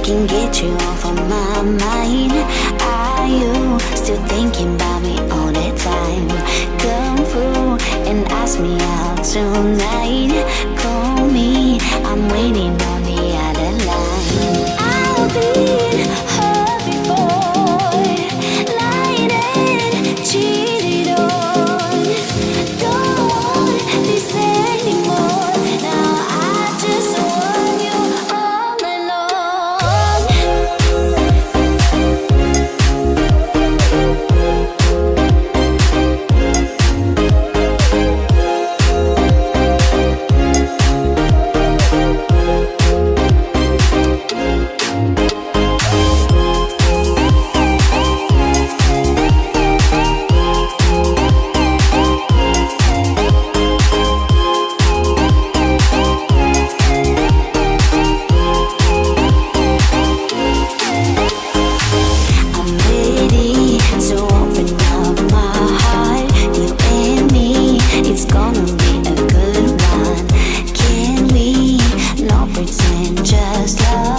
can get you off of my mind. Are you still thinking about me all the time? Come through and ask me out tonight. Call me, I'm waiting on the other line. I've been hurt before, lied and cheated on. Don't want this anymore. Now I just want you all night long. I'm ready to open up my heart. You and me, it's gonna be a good one. Can we not pretend just love?